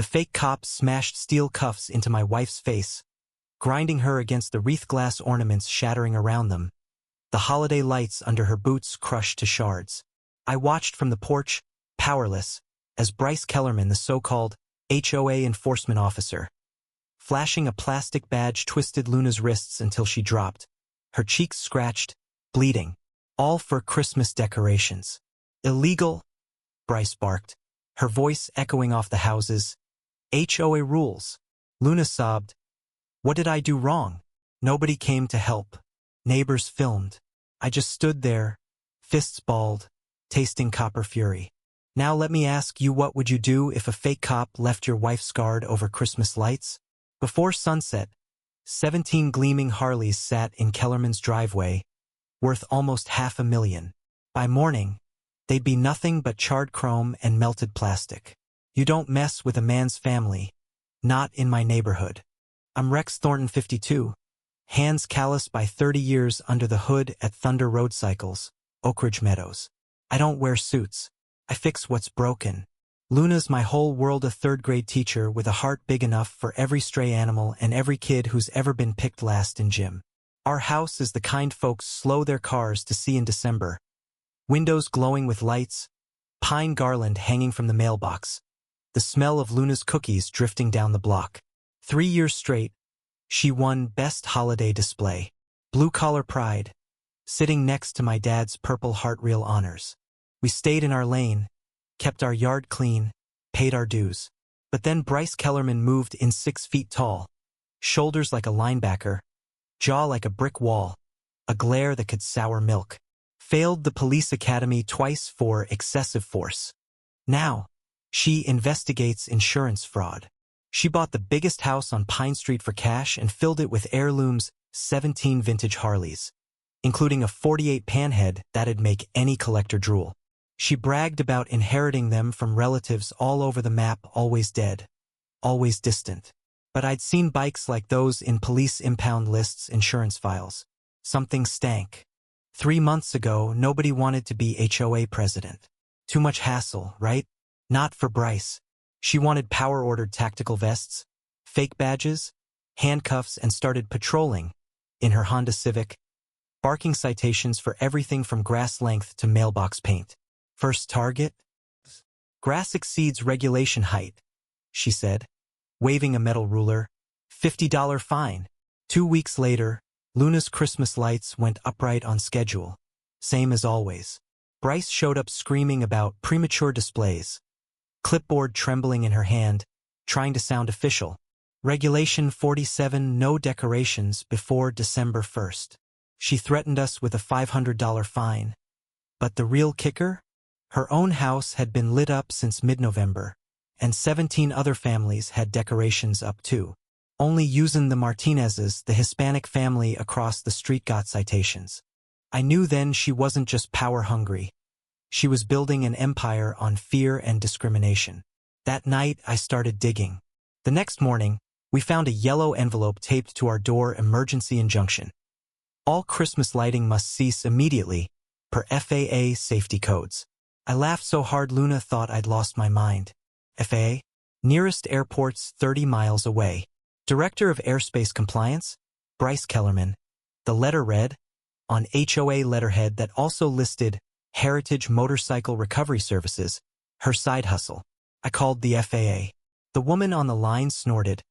The fake cop smashed steel cuffs into my wife's face, grinding her against the wreath glass ornaments shattering around them. The holiday lights under her boots crushed to shards. I watched from the porch, powerless, as Bryce Kellerman, the so-called HOA enforcement officer, flashing a plastic badge, twisted Luna's wrists until she dropped, her cheeks scratched, bleeding. All for Christmas decorations. Illegal, Bryce barked, her voice echoing off the houses. HOA rules. Luna sobbed. What did I do wrong? Nobody came to help. Neighbors filmed. I just stood there, fists balled, tasting copper fury. Now let me ask you, what would you do if a fake cop left your wife scarred over Christmas lights? Before sunset, 17 gleaming Harleys sat in Kellerman's driveway, worth almost $500,000. By morning, they'd be nothing but charred chrome and melted plastic. You don't mess with a man's family. Not in my neighborhood. I'm Rex Thornton, 52. Hands calloused by 30 years under the hood at Thunder Road Cycles, Oak Ridge Meadows. I don't wear suits. I fix what's broken. Luna's my whole world, a third-grade teacher with a heart big enough for every stray animal and every kid who's ever been picked last in gym. Our house is the kind folks slow their cars to see in December. Windows glowing with lights, pine garland hanging from the mailbox, the smell of Luna's cookies drifting down the block. 3 years straight, she won Best Holiday Display. Blue-collar pride, sitting next to my dad's Purple Heart Reel honors. We stayed in our lane, kept our yard clean, paid our dues. But then Bryce Kellerman moved in 6 feet tall, shoulders like a linebacker, jaw like a brick wall, a glare that could sour milk. Failed the police academy twice for excessive force. Now, she investigates insurance fraud. She bought the biggest house on Pine Street for cash and filled it with heirlooms, 17 vintage Harleys, including a 48 panhead that'd make any collector drool. She bragged about inheriting them from relatives all over the map, always dead, always distant. But I'd seen bikes like those in police impound lists, insurance files. Something stank. 3 months ago, nobody wanted to be HOA president. Too much hassle, right? Not for Bryce. She wanted power-ordered tactical vests, fake badges, handcuffs, and started patrolling, in her Honda Civic, barking citations for everything from grass length to mailbox paint. First target? Grass exceeds regulation height, she said, waving a metal ruler. $50 fine. 2 weeks later, Luna's Christmas lights went upright on schedule. Same as always. Bryce showed up screaming about premature displays, clipboard trembling in her hand, trying to sound official. Regulation 47, no decorations before December 1st. She threatened us with a $500 fine. But the real kicker? Her own house had been lit up since mid-November, and 17 other families had decorations up too. Only using the Martinezes, the Hispanic family across the street, got citations. I knew then she wasn't just power-hungry. She was building an empire on fear and discrimination. That night, I started digging. The next morning, we found a yellow envelope taped to our door, emergency injunction. All Christmas lighting must cease immediately, per FAA safety codes. I laughed so hard Luna thought I'd lost my mind. FAA? Nearest airport's 30 miles away. Director of Airspace Compliance? Bryce Kellerman. The letter read, on HOA letterhead that also listed Heritage Motorcycle Recovery Services, her side hustle. I called the FAA. The woman on the line snorted.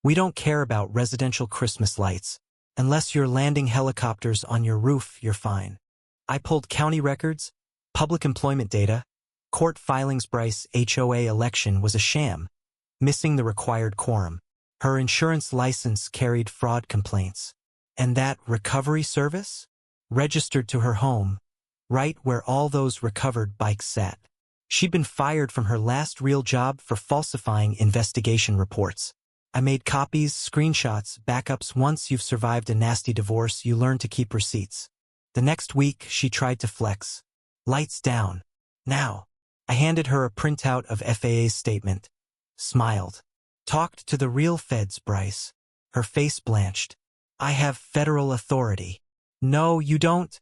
We don't care about residential Christmas lights. Unless you're landing helicopters on your roof, you're fine. I pulled county records, public employment data, court filings. Bryce HOA election was a sham, missing the required quorum. Her insurance license carried fraud complaints. And that recovery service? Registered to her home, right where all those recovered bikes sat. She'd been fired from her last real job for falsifying investigation reports. I made copies, screenshots, backups. Once you've survived a nasty divorce, you learn to keep receipts. The next week, she tried to flex. Lights down. Now. I handed her a printout of FAA's statement. Smiled. Talked to the real feds, Bryce. Her face blanched. I have federal authority. No, you don't,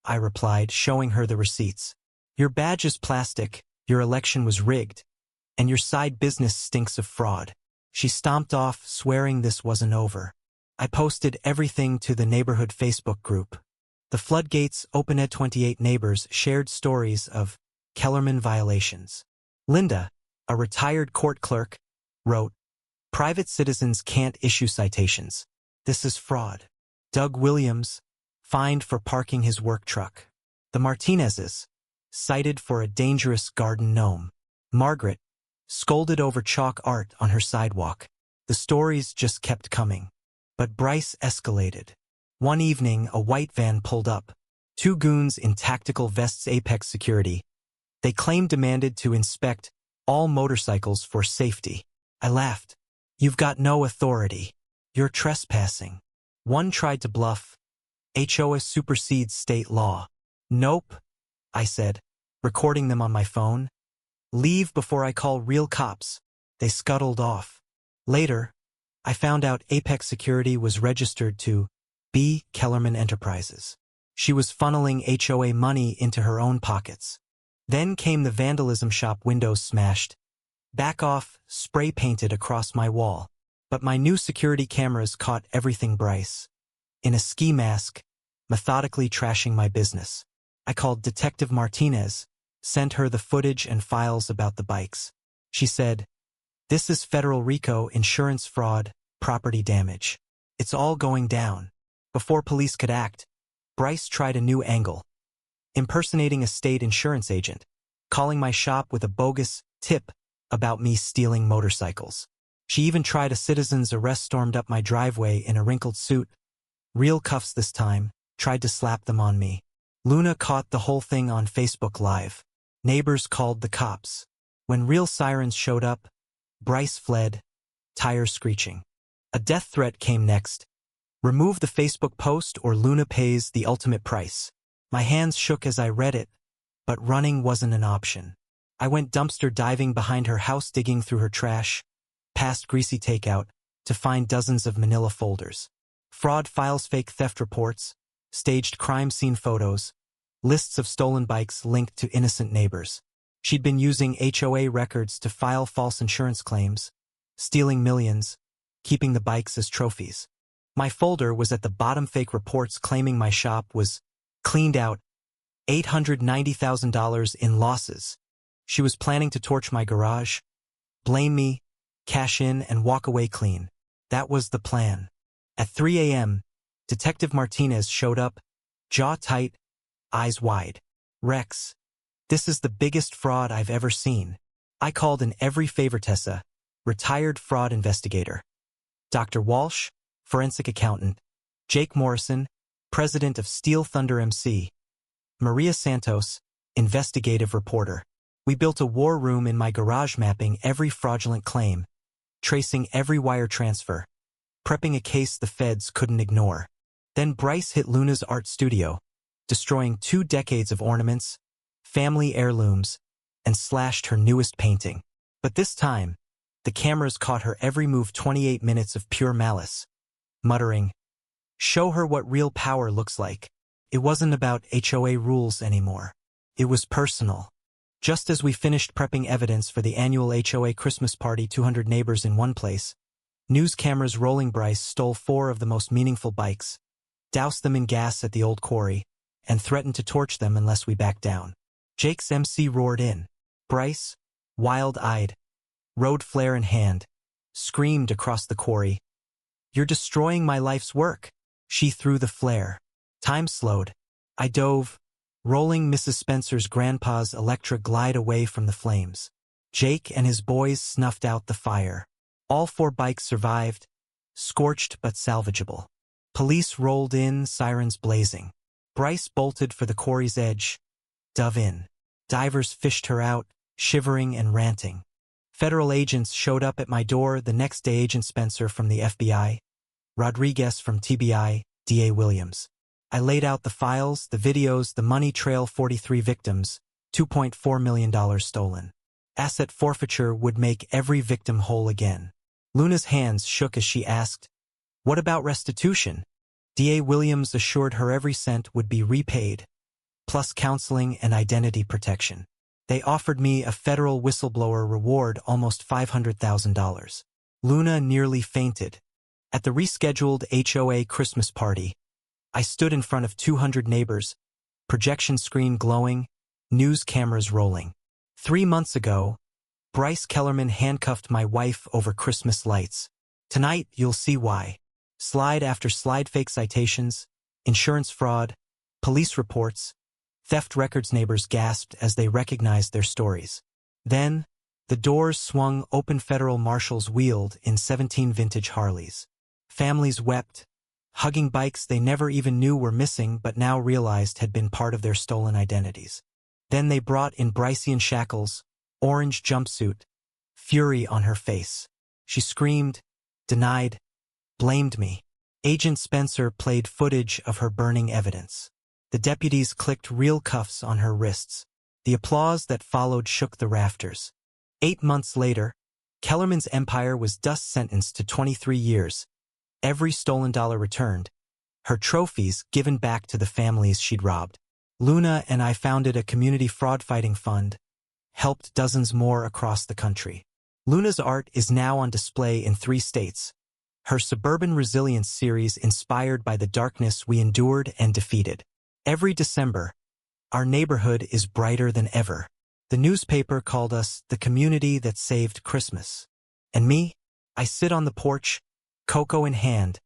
I replied, showing her the receipts. Your badge is plastic. Your election was rigged. And your side business stinks of fraud. She stomped off, swearing this wasn't over. I posted everything to the neighborhood Facebook group. The floodgates open at 28 neighbors shared stories of Kellerman violations. Linda, a retired court clerk, wrote, "Private citizens can't issue citations. This is fraud." Doug Williams, fined for parking his work truck. The Martinezes, cited for a dangerous garden gnome. Margaret, scolded over chalk art on her sidewalk. The stories just kept coming. But Bryce escalated. One evening, a white van pulled up. 2 goons in tactical vests, Apex Security. They claimed demanded to inspect all motorcycles for safety. I laughed. "You've got no authority. You're trespassing." One tried to bluff. HOA supersedes state law. "Nope," I said, recording them on my phone. "Leave before I call real cops." They scuttled off. Later, I found out Apex Security was registered to B. Kellerman Enterprises. She was funneling HOA money into her own pockets. Then came the vandalism, shop windows smashed. Back off, spray painted across my wall. But my new security cameras caught everything. Bryce, in a ski mask, methodically trashing my business. I called Detective Martinez, sent her the footage and files about the bikes. She said, "This is federal RICO, insurance fraud, property damage. It's all going down." Before police could act, Bryce tried a new angle. Impersonating a state insurance agent, calling my shop with a bogus tip about me stealing motorcycles. She even tried a citizen's arrest, stormed up my driveway in a wrinkled suit. Real cuffs this time, tried to slap them on me. Luna caught the whole thing on Facebook Live. Neighbors called the cops. When real sirens showed up, Bryce fled, tires screeching. A death threat came next. "Remove the Facebook post or Luna pays the ultimate price." My hands shook as I read it, but running wasn't an option. I went dumpster diving behind her house, digging through her trash, past greasy takeout, to find dozens of manila folders. Fraud files, fake theft reports, staged crime scene photos, lists of stolen bikes linked to innocent neighbors. She'd been using HOA records to file false insurance claims, stealing millions, keeping the bikes as trophies. My folder was at the bottom, fake reports claiming my shop was cleaned out, $890,000 in losses. She was planning to torch my garage, blame me, cash in, and walk away clean. That was the plan. At 3 a.m., Detective Martinez showed up, jaw tight, eyes wide. "Rex, this is the biggest fraud I've ever seen." I called in every favor: Tessa, retired fraud investigator; Dr. Walsh, forensic accountant; Jake Morrison, president of Steel Thunder MC; Maria Santos, investigative reporter. We built a war room in my garage, mapping every fraudulent claim, tracing every wire transfer, prepping a case the feds couldn't ignore. Then Bryce hit Luna's art studio, destroying 2 decades of ornaments, family heirlooms, and slashed her newest painting. But this time, the cameras caught her every move. 28 minutes of pure malice. Muttering, "Show her what real power looks like." It wasn't about HOA rules anymore. It was personal. Just as we finished prepping evidence for the annual HOA Christmas party, 200 neighbors in one place, news cameras rolling, Bryce stole 4 of the most meaningful bikes, doused them in gas at the old quarry, and threatened to torch them unless we backed down. Jake's MC roared in. Bryce, wild-eyed, road flare in hand, screamed across the quarry, "You're destroying my life's work." She threw the flare. Time slowed. I dove, rolling Mrs. Spencer's grandpa's Electra glide away from the flames. Jake and his boys snuffed out the fire. All 4 bikes survived, scorched but salvageable. Police rolled in, sirens blazing. Bryce bolted for the quarry's edge, dove in. Divers fished her out, shivering and ranting. Federal agents showed up at my door the next day: Agent Spencer from the FBI, Rodriguez from TBI, DA Williams. I laid out the files, the videos, the money trail: 43 victims, $2.4 million stolen. Asset forfeiture would make every victim whole again. Luna's hands shook as she asked, "What about restitution?" DA Williams assured her every cent would be repaid, plus counseling and identity protection. They offered me a federal whistleblower reward almost $500,000. Luna nearly fainted. At the rescheduled HOA Christmas party, I stood in front of 200 neighbors, projection screen glowing, news cameras rolling. 3 months ago, Bryce Kellerman handcuffed my wife over Christmas lights. Tonight, you'll see why. Slide after slide, fake citations, insurance fraud, police reports, theft records. Neighbors gasped as they recognized their stories. Then, the doors swung open. Federal marshals wheeled in 17 vintage Harleys. Families wept, hugging bikes they never even knew were missing but now realized had been part of their stolen identities. Then they brought in Brycean shackles, orange jumpsuit, fury on her face. She screamed, denied, blamed me. Agent Spencer played footage of her burning evidence. The deputies clicked real cuffs on her wrists. The applause that followed shook the rafters. 8 months later, Kellerman's empire was thus sentenced to 23 years. Every stolen dollar returned, her trophies given back to the families she'd robbed. Luna and I founded a community fraud-fighting fund, helped dozens more across the country. Luna's art is now on display in 3 states. Her Suburban Resilience series inspired by the darkness we endured and defeated. Every December, our neighborhood is brighter than ever. The newspaper called us the community that saved Christmas. And me, I sit on the porch, cocoa in hand,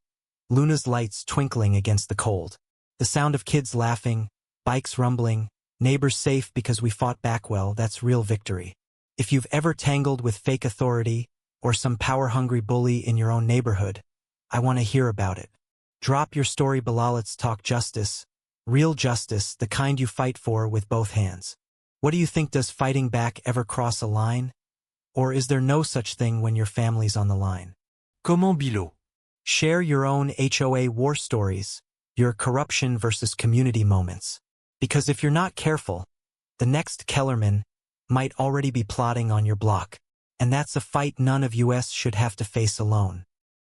Luna's lights twinkling against the cold. The sound of kids laughing, bikes rumbling, neighbors safe because we fought back. Well, that's real victory. If you've ever tangled with fake authority or some power-hungry bully in your own neighborhood, I want to hear about it. Drop your story below. Let's talk justice. Real justice, the kind you fight for with both hands. What do you think? Does fighting back ever cross a line? Or is there no such thing when your family's on the line? Comment Bilo? Share your own HOA war stories, your corruption versus community moments. Because if you're not careful, the next Kellerman might already be plotting on your block. And that's a fight none of us should have to face alone.